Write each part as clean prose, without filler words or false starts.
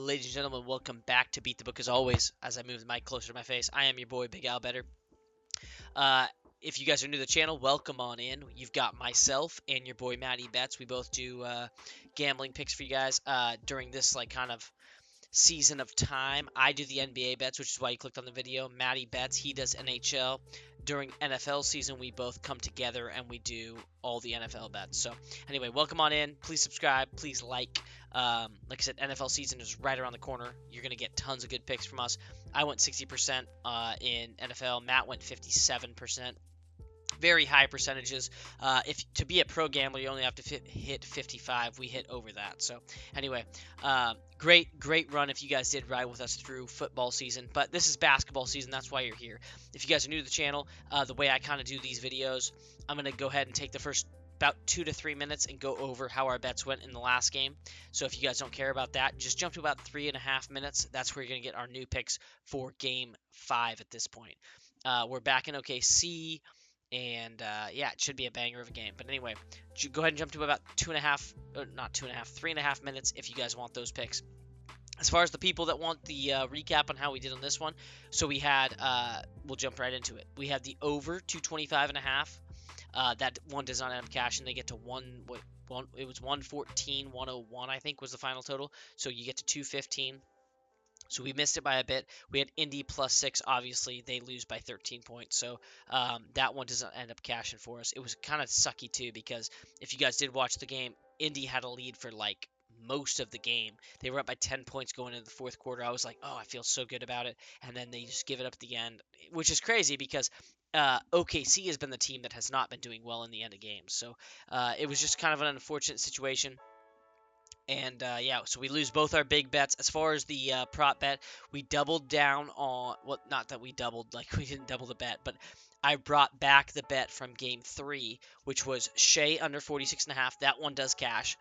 Ladies and gentlemen, welcome back to Beat the Book as always. As I move the mic closer to my face, I am your boy, Big Al Better. If you guys are new to the channel, welcome on in. You've got myself and your boy, Matty Betts. We both do gambling picks for you guys during this kind of season of time. I do the NBA bets, which is why you clicked on the video. Matty Betts, he does NHL. During NFL season, we both come together and we do all the NFL bets. So anyway, welcome on in. Please subscribe. Please like. Like I said, NFL season is right around the corner. You're going to get tons of good picks from us. I went 60% in NFL. Matt went 57%. Very high percentages. If to be a pro gambler, you only have to hit 55. We hit over that. So anyway, great run if you guys did ride with us through football season. But this is basketball season. That's why you're here. If you guys are new to the channel, the way I kind of do these videos, I'm going to go ahead and take the first about 2 to 3 minutes and go over how our bets went in the last game. So if you guys don't care about that, just jump to about 3.5 minutes. That's where you're going to get our new picks for Game 5 at this point. We're back in OKC. And, yeah, it should be a banger of a game. But anyway, go ahead and jump to about 3.5 minutes if you guys want those picks. As far as the people that want the recap on how we did on this one, so we had, we'll jump right into it. We had the over 225.5. That one does not have cash, and they get to it was 114, 101, I think, was the final total. So you get to 215. So we missed it by a bit. We had Indy +6. Obviously, they lose by 13 points. So that one doesn't end up cashing for us. It was kind of sucky, too, because if you guys did watch the game, Indy had a lead for, most of the game. They were up by 10 points going into the fourth quarter. I was like, oh, I feel so good about it. And then they just give it up at the end, which is crazy because OKC has been the team that has not been doing well in the end of games. So it was just kind of an unfortunate situation. And, yeah, so we lose both our big bets. As far as the prop bet, we doubled down on, well, not that we doubled, we didn't double the bet, but I brought back the bet from Game 3, which was Shea under 46.5. That one does cash.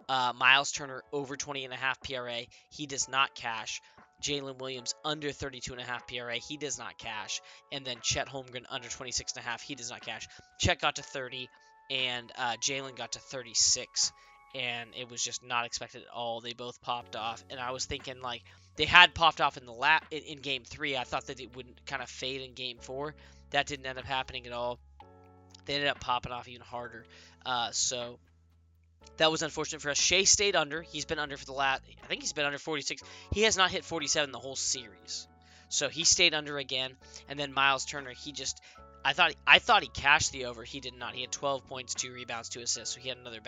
Miles Turner over 20.5 PRA. He does not cash. Jalen Williams under 32.5 PRA. He does not cash. And then Chet Holmgren under 26.5. He does not cash. Chet got to 30, and Jalen got to 36. And it was just not expected at all. They both popped off, and I was thinking they had popped off in Game 3. I thought that it would kind of fade in Game 4. That didn't end up happening at all. They ended up popping off even harder. So that was unfortunate for us. Shea stayed under. He's been under for the last. I think he's been under 46. He has not hit 47 the whole series. So he stayed under again. And then Miles Turner, I thought he cashed the over. He did not. He had 12 points, 2 rebounds, 2 assists. So he had another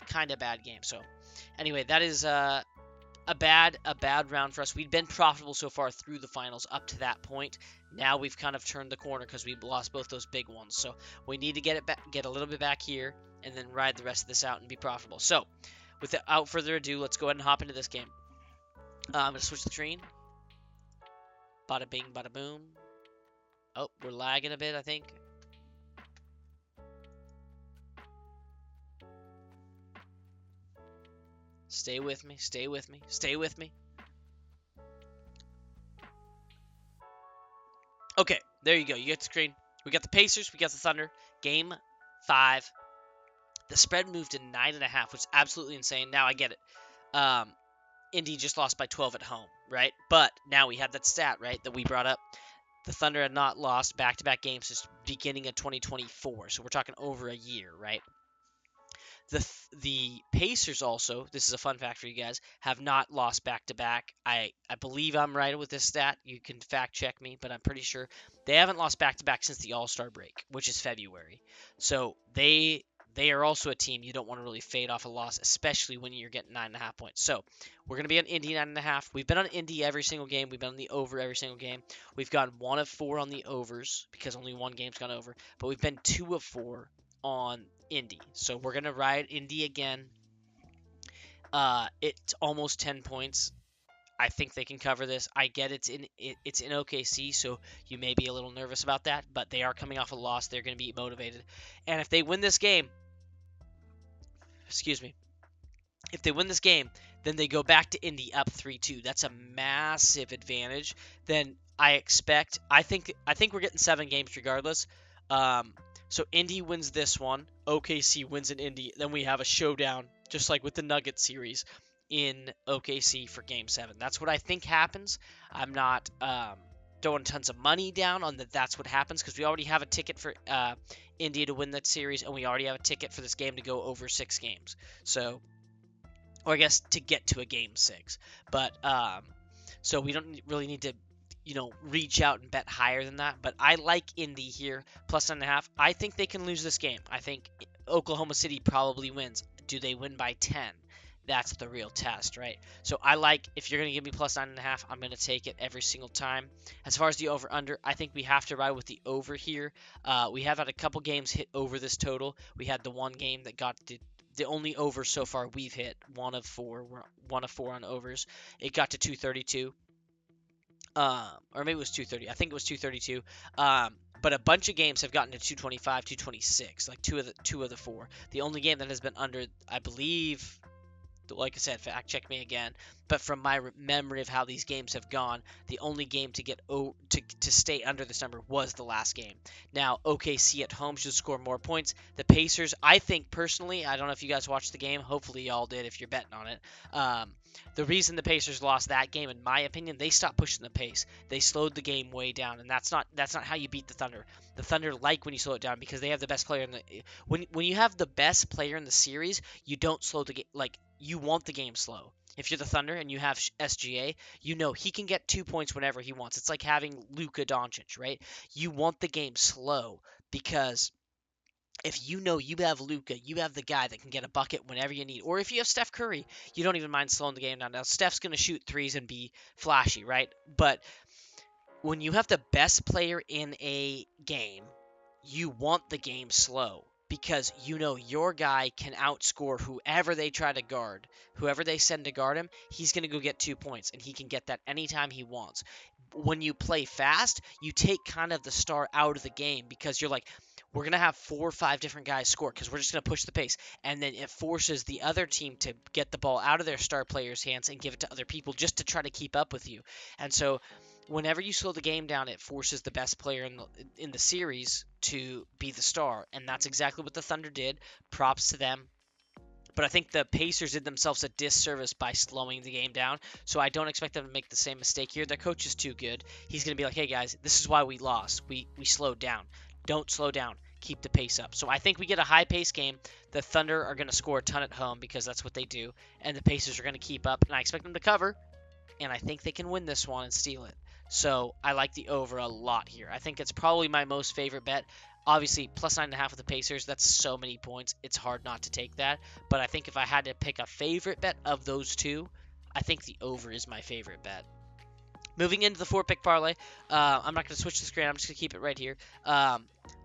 kind of bad game. So anyway, that is a bad round for us. We'd been profitable so far through the finals up to that point. Now we've kind of turned the corner because we lost both those big ones. So we need to get a little bit back here, and then ride the rest of this out and be profitable. So without further ado, let's go ahead and hop into this game. I'm gonna switch the screen. Bada bing, bada boom. Oh, we're lagging a bit, I think. Stay with me, stay with me, stay with me. Okay, there you go. You get the screen. We got the Pacers, we got the Thunder. Game 5. The spread moved to 9.5, which is absolutely insane. Now I get it. Indy just lost by 12 at home, right? But now we have that stat, right, that we brought up. The Thunder had not lost back-to-back games since beginning of 2024, so we're talking over a year, right? The Pacers also, this is a fun fact for you guys, have not lost back-to-back. I believe I'm right with this stat. You can fact-check me, but I'm pretty sure they haven't lost back-to-back since the All-Star break, which is February. So they are also a team you don't want to really fade off a loss, especially when you're getting 9.5 points. So we're going to be on Indy 9.5. We've been on Indy every single game. We've been on the over every single game. We've gone 1 of 4 on the overs because only one game's gone over. But we've been 2 of 4 on Indy. So we're going to ride Indy again. It's almost 10 points. I think they can cover this. I get it's in OKC, so you may be a little nervous about that, but they are coming off a loss. They're going to be motivated. And if they win this game, if they win this game, then they go back to Indy up 3-2. That's a massive advantage. Then I think we're getting 7 games regardless. So Indy wins this one. OKC wins in Indy. Then we have a showdown, just like with the Nuggets series. in OKC for Game 7. That's what I think happens. I'm not throwing tons of money down on that. That's what happens because we already have a ticket for India to win that series, and we already have a ticket for this game to go over 6 games. So, or I guess to get to a Game 6. But so we don't really need to, reach out and bet higher than that. But I like Indy here, +9.5. I think they can lose this game. I think Oklahoma City probably wins. Do they win by 10? That's the real test, right? So I like, if you're going to give me +9.5, I'm going to take it every single time. As far as the over-under, I think we have to ride with the over here. We have had a couple games hit over this total. We had the one game that got the only over so far we've hit, one of four. We're 1 of 4 on overs. It got to 232. Or maybe it was 230. I think it was 232. But a bunch of games have gotten to 225, 226, like two of the 4. The only game that has been under, I believe, like I said, fact check me again. But from my memory of how these games have gone, the only game to get to stay under this number was the last game. Now OKC at home should score more points. The Pacers, I think personally, I don't know if you guys watched the game. Hopefully y'all did if you're betting on it. The reason the Pacers lost that game, in my opinion, they stopped pushing the pace. They slowed the game way down, and that's not how you beat the Thunder. The Thunder like when you slow it down because they have the best player in the when you have the best player in the series, you don't slow the game. Like, you want the game slow. If you're the Thunder and you have SGA, you know he can get 2 points whenever he wants. It's like having Luka Doncic, right? You want the game slow because if you know you have Luka, you have the guy that can get a bucket whenever you need. Or if you have Steph Curry, you don't even mind slowing the game down. Now, Steph's going to shoot threes and be flashy, right? But when you have the best player in a game, you want the game slow because you know your guy can outscore whoever they try to guard. Whoever they send to guard him, he's going to go get 2 points, and he can get that anytime he wants. When you play fast, you take kind of the star out of the game because you're like, we're going to have 4 or 5 different guys score because we're just going to push the pace. And then it forces the other team to get the ball out of their star players' hands and give it to other people just to try to keep up with you. And so whenever you slow the game down, it forces the best player in the series to be the star, and that's exactly what the Thunder did. Props to them. But I think the Pacers did themselves a disservice by slowing the game down, so I don't expect them to make the same mistake here. Their coach is too good. He's going to be like, hey guys, this is why we lost. We slowed down. Don't slow down. Keep the pace up. So I think we get a high-paced game. The Thunder are going to score a ton at home because that's what they do, and the Pacers are going to keep up, and I expect them to cover, and I think they can win this one and steal it. So I like the over a lot here. I think it's probably my most favorite bet. Obviously, +9.5 with the Pacers, that's so many points. It's hard not to take that. But I think if I had to pick a favorite bet of those two, I think the over is my favorite bet. Moving into the 4-pick parlay, I'm not going to switch the screen. I'm just going to keep it right here.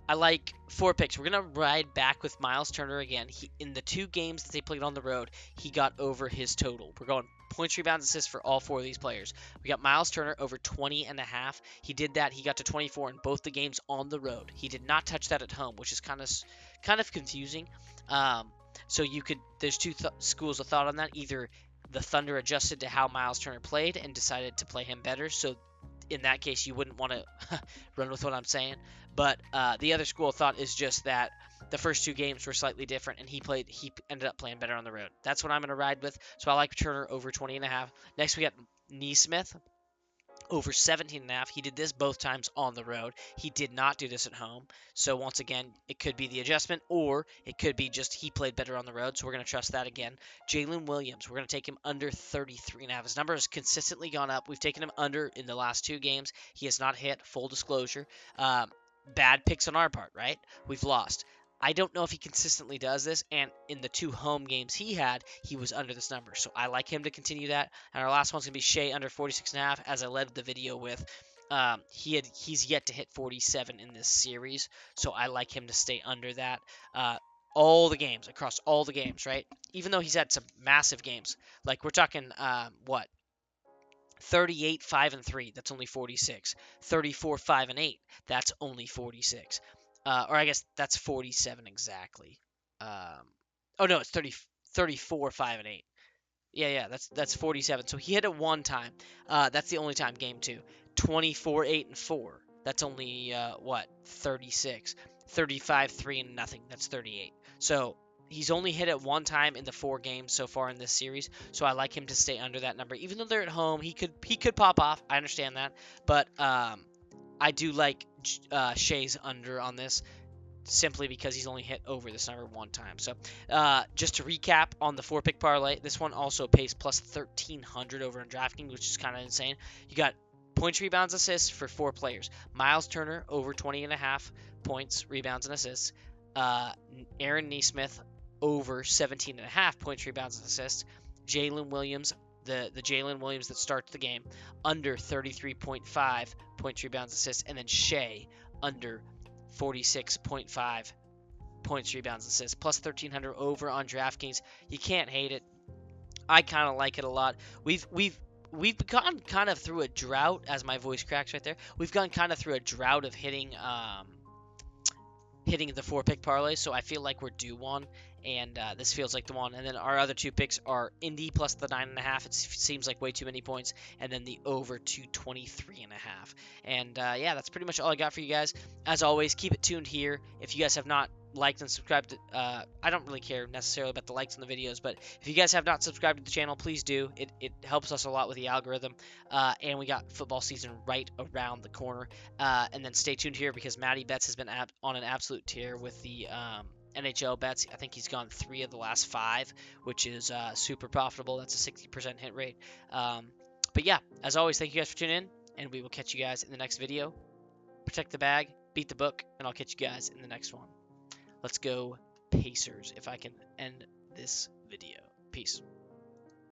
I like 4 picks. We're going to ride back with Miles Turner again. In the 2 games that they played on the road, he got over his total. We're going points, rebounds, assists for all 4 of these players. We got Miles Turner over 20.5. He did that. He got to 24 in both the games on the road. He did not touch that at home, which is kind of confusing. So there's 2 schools of thought on that. Either the Thunder adjusted to how Miles Turner played and decided to play him better, so in that case, you wouldn't want to run with what I'm saying. But the other school of thought is just that the first 2 games were slightly different, and he ended up playing better on the road. That's what I'm going to ride with. So I like Turner over 20.5. Next, we got Neesmith over 17.5. He did this both times on the road. He did not do this at home. So once again, it could be the adjustment, or it could be just he played better on the road. So we're going to trust that again. Jalen Williams, we're going to take him under 33.5. His number has consistently gone up. We've taken him under in the last 2 games. He has not hit, full disclosure. Bad picks on our part, right? We've lost. I don't know if he consistently does this, and in the 2 home games he had, he was under this number. So I like him to continue that. And our last one's going to be Shea under 46.5, as I led the video with. He's yet to hit 47 in this series, so I like him to stay under that. Across all the games, right? Even though he's had some massive games. Like, we're talking, 38, 5, and 3, that's only 46. 34, 5, and 8, that's only 46. Or I guess that's 47 exactly. Oh no, it's 34, 5, and 8. Yeah, that's 47. So he hit it 1 time. That's the only time, game 2. 24, 8, and 4. That's only, 36. 35, 3, and nothing. That's 38. So He's only hit it one time in the 4 games so far in this series, so I like him to stay under that number. Even though they're at home, he could pop off. I understand that, but I do like Shea's under on this simply because he's only hit over this number one time. So just to recap on the 4-pick parlay, this one also pays plus 1,300 over on DraftKings, which is kind of insane. You got points, rebounds, assists for 4 players. Miles Turner over 20.5 points, rebounds, and assists. Aaron Nesmith over 17.5 points, rebounds, and assists. Jalen Williams, the Jalen Williams that starts the game, under 33.5 points, rebounds, assists, and then Shea under 46.5 points, rebounds, assists, plus 1,300 over on DraftKings. You can't hate it. I kind of like it a lot. We've gone kind of through a drought, as my voice cracks right there. We've gone kind of through a drought of hitting the 4-pick parlay, so I feel like we're due one, and this feels like the one. And then our other 2 picks are Indy plus the 9.5. It seems like way too many points, and then the over to 23.5. And yeah, that's pretty much all I got for you guys. As always, keep it tuned here. If you guys have not liked and subscribed, I don't really care necessarily about the likes on the videos, but if you guys have not subscribed to the channel, please do. It helps us a lot with the algorithm. And we got football season right around the corner. And then stay tuned here because Matty Betts has been on an absolute tear with the NHL bets. I think he's gone 3 of the last 5, which is super profitable. That's a 60% hit rate. But yeah, as always, thank you guys for tuning in, and we will catch you guys in the next video. Protect the bag, beat the book, and I'll catch you guys in the next one. Let's go Pacers if I can end this video. Peace.